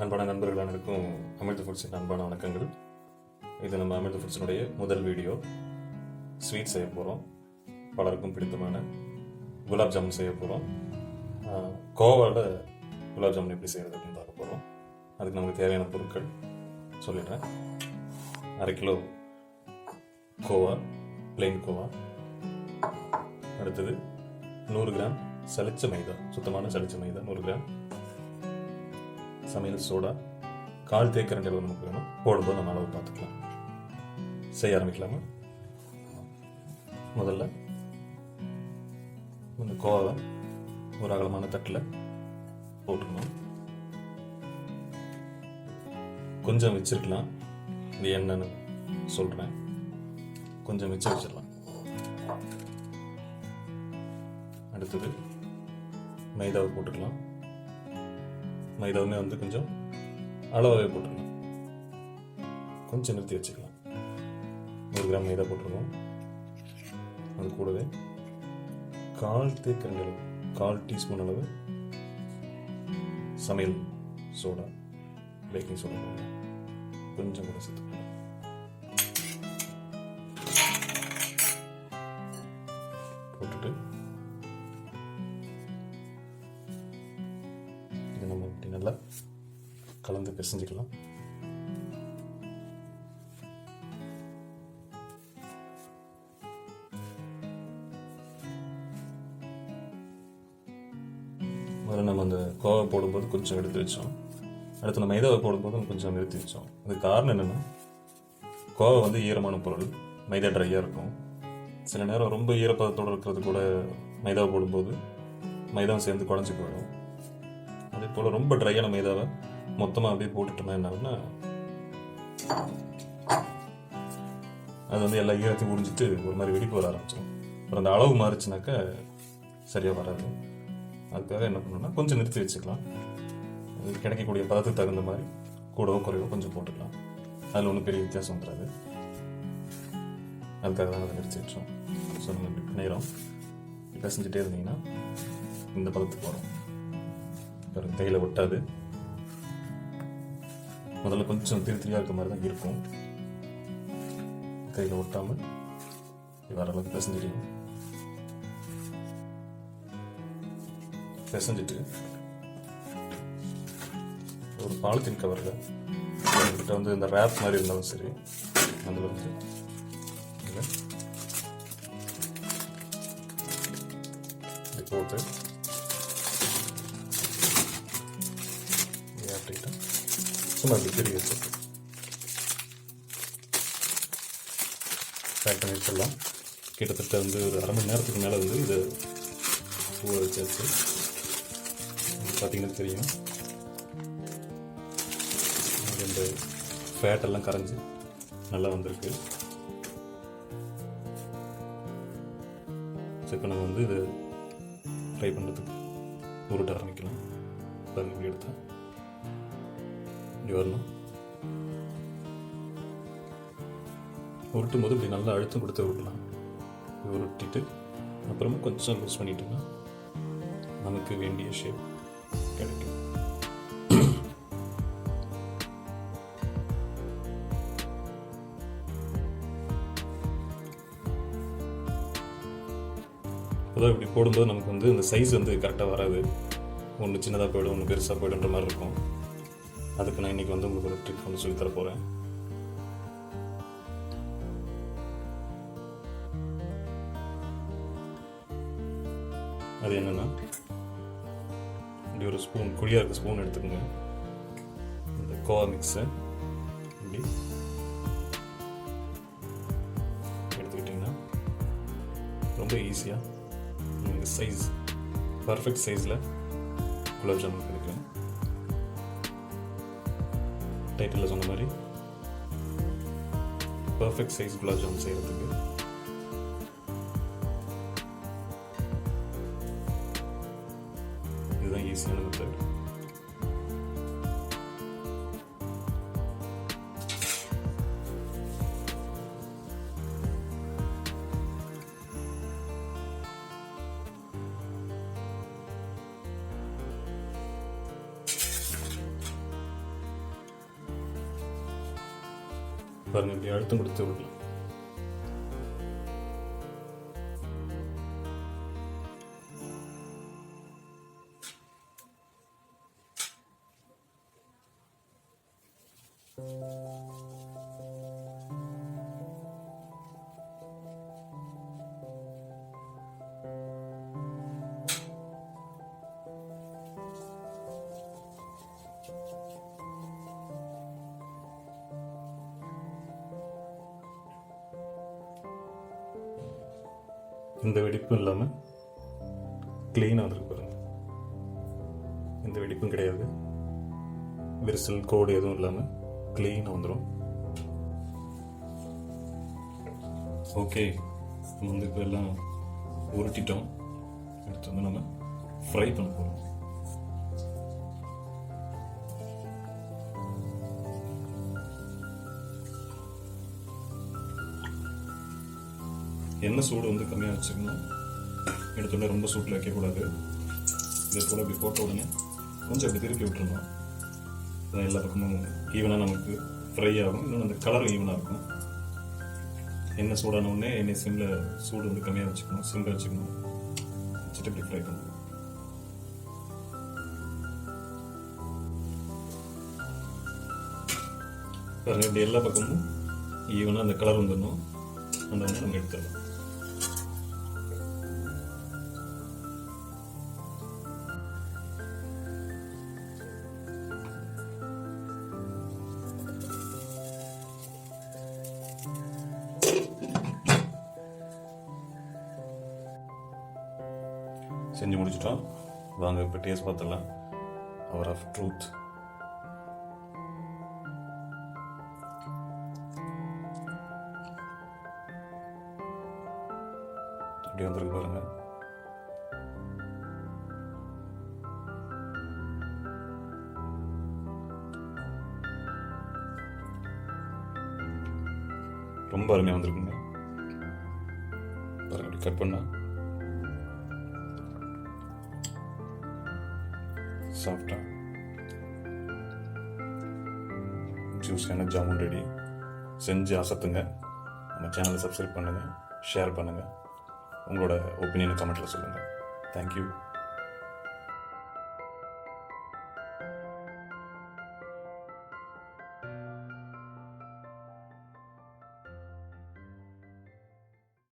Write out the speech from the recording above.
அன்பான நண்பர்கள் அனைவருக்கும் அமிர்த ஃபுட்ஸின் அன்பான வணக்கங்கள். இது நம்ம அமிர்த ஃபுட்ஸினுடைய முதல் வீடியோ. ஸ்வீட் செய்ய போகிறோம். பலருக்கும் பிடித்தமான குலாப் ஜாமுன் செய்ய போகிறோம். கோவாவில் குலாப் ஜாமுன் எப்படி செய்கிறது அப்படின்னு பார்க்க போகிறோம். அதுக்கு நமக்கு தேவையான பொருட்கள் சொல்லிடுறேன். 1/2 கிலோ கோவா, பிளெயின் கோவா. அடுத்தது 100 கிராம் சலிச்ச மைதா, சுத்தமான சலிச்ச மைதா 100 கிராம். சமையல் சோடா 1/4 தேக்கரண்டி அளவு நமக்கு வேணும். போடும்போது நம்ம அளவு பார்த்துக்கலாம். செய்ய ஆரம்பிக்கலாமா? முதல்ல இந்த கோவாவை ஒரு அகலமான தட்டில் போட்டுக்கணும். கொஞ்சம் வச்சிருக்கலாம். இது என்னன்னு சொல்கிறேன். கொஞ்சம் வச்சிடலாம். அடுத்தது மைதாவை போட்டுக்கலாம். மைதாவுமே கொஞ்சம் அளவாகவே போட்டுக்கலாம். கொஞ்சம் நிறுத்தி வச்சுக்கலாம். 100 கிராம் மைதா போட்டுருக்கோம். அது கூடவே 1/4 தேக்கரண்டி அளவு, 1/4 டீஸ்பூன் அளவு சமையல் சோடா, பேக்கிங் சோடா போடலாம். கொஞ்சம் கூட சேர்த்துக்கலாம். போட்டுட்டு இது நம்ம இப்படி நல்லா கலந்து பிசைஞ்சிக்கலாம். முதல்ல நம்ம அந்த கோவா போடும்போது கொஞ்சம் எடுத்து வச்சோம். அடுத்து நம்ம மைதாவை போடும்போது கொஞ்சம் நிறுத்தி வச்சோம். அதுக்கு காரணம் என்னென்னா, கோவா ஈரமான பொருள், மைதா ட்ரையாக இருக்கும். சில நேரம் ரொம்ப ஈரப்பதத்தோடு இருக்கிறது கூட மைதாவை போடும்போது மைதாவை சேர்ந்து குழஞ்சி போயிடும். அதே போல் ரொம்ப ட்ரையான மைதாவை மொத்தமாக அப்படியே போட்டுட்டோம்னா என்ன ஆகுதுன்னா, அது எல்லா ஈரத்தையும் உறிஞ்சிட்டு ஒரு மாதிரி வெடிப்பு வர ஆரம்பிச்சிடும். அப்புறம் அந்த அளவு மாறிச்சுனாக்கா சரியாக வராது. அதுக்காக என்ன பண்ணணும்னா, கொஞ்சம் நிறுத்தி வச்சுக்கலாம். அது கிடைக்கக்கூடிய பதத்துக்கு தகுந்த மாதிரி கூடவோ குறைவோ கொஞ்சம் போட்டுக்கலாம். அதில் ஒன்றும் பெரிய வித்தியாசம் வந்துடாது. அதுக்காக தான் அதை நிறுத்தி வச்சோம். ஸோ நம்ம இப்படி நேரம் இப்போ செஞ்சுட்டே இருந்தீங்கன்னா இந்த பதத்துக்கு வரும். வேறு கையில் ஒட்டாது. முதல்ல கொஞ்சம் திரியாக இருக்க மாதிரி தான் இருக்கும். கையில் ஒட்டாமல் வர அளவுக்கு பிசைஞ்சிடணும். பிசைஞ்சிட்டு ஒரு பாலித்தீன் கவரில் என்கிட்ட இந்த ரேப் மாதிரி இருந்தாலும் சரி, அதில் இப்படி போட்டு சும்மா இப்படி திரும்பி வச்சு பேக் பண்ணி வச்சிடலாம். கிட்டத்தட்ட ஒரு 1/2 மணி நேரத்துக்கு மேலே இதை ஊற வச்சாச்சு. பார்த்தீங்கன்னா தெரியும், இந்த ஃபேட்டெல்லாம் கரைஞ்சி நல்லா வந்திருக்கு. இப்போ நம்ம இது ஃப்ரை பண்ணுறதுக்கு உருட்ட ஆரம்பிக்கலாம். பாருங்க, இப்படி எடுத்தால் இப்படி வரணும். உருட்டும் போது இப்படி நல்லா அழுத்தம் கொடுத்து உருட்டலாம். உருட்டிட்டு அப்புறமா கொஞ்சம் லூஸ் பண்ணிட்டோம்னா நமக்கு வேண்டிய ஷேப் கிடைக்கும். அதாவது இப்படி போடும்போது நமக்கு இந்த சைஸ் கரெக்டாக வராது. ஒன்று சின்னதாக போய்டும், ஒன்று பெருசாக போய்டுன்ற மாதிரி இருக்கும். அதுக்கு நான் இன்றைக்கி உங்களுக்கு ஒரு ட்ரிக் சொல்லித்தர போகிறேன். அது என்னென்னா, இப்படி ஒரு ஸ்பூன், குழியாக இருக்க ஸ்பூன் எடுத்துக்கோங்க. இந்த கோவா மிக்ஸை இப்படி எடுத்துக்கிட்டிங்கன்னா ரொம்ப ஈஸியாக நமக்கு சைஸ், பர்ஃபெக்ட் சைஸில் குலாப் ஜாமுன் கிடைக்கும். டைட்டிலில் சொன்ன மாதிரி பர்ஃபெக்ட் சைஸ் குலாப் ஜாமுன் செய்கிறதுக்கு இதுதான் ஈஸியான மெத்தட். பாருங்கள், இப்படி அழுத்தம் கொடுத்து விடலாம். இந்த வெடிப்பும் இல்லாமல் க்ளீனாக வந்துருக்கு பாருங்கள். எந்த வெடிப்பும் கிடையாது, விரிசல் கோடு எதுவும் இல்லாமல் க்ளீனாக வந்துடும். ஓகே, நம்ம வந்து இப்போ எல்லாம் உருட்டிட்டோம். அடுத்து வந்து நம்ம ஃப்ரை பண்ண போகிறோம். எண்ணெய் சூடு வந்து கம்மியாக வச்சுக்கணும். எடுத்தோடனே ரொம்ப சூட்டில் வைக்கக்கூடாது. இதை போல் இப்படி போட்ட உடனே கொஞ்சம் அப்படி திருப்பி விட்டுருணும். அதான் எல்லா பக்கமும் ஈவனாக நமக்கு ஃப்ரை ஆகும். இன்னொன்று அந்த கலரும் ஈவனாக இருக்கும். எண்ணெய் சூடான உடனே எண்ணெய் சிம்மில் சூடு வந்து கம்மியாக வச்சுக்கணும். சிம்மில் வச்சுக்கணும். வச்சுட்டு இப்படி ஃப்ரை பண்ணணும். பாருங்கள், இப்படி எல்லா பக்கமும் ஈவனாக அந்த கலர் வந்துடணும். அந்த வந்து நம்ம எடுத்துடலாம். செஞ்சு முடிச்சிட்டோம். வாங்க இப்போ டேஸ்ட் பார்த்துடலாம். அவர் ஆஃப் ட்ரூத். இப்படி வந்துருக்கு பாருங்க. ரொம்ப அருமையாக வந்திருக்குங்க. பாருங்க, அப்படி கட் பண்ணா சாஃப்டா ஜூஸியான ஜாமுன் ரெடி. செஞ்சு அசத்துங்க. நம்ம சேனலை சப்ஸ்கிரைப் பண்ணுங்கள், ஷேர் பண்ணுங்கள். உங்களோட ஒப்பீனியனை கமெண்ட்டில் சொல்லுங்கள். தேங்க்யூ.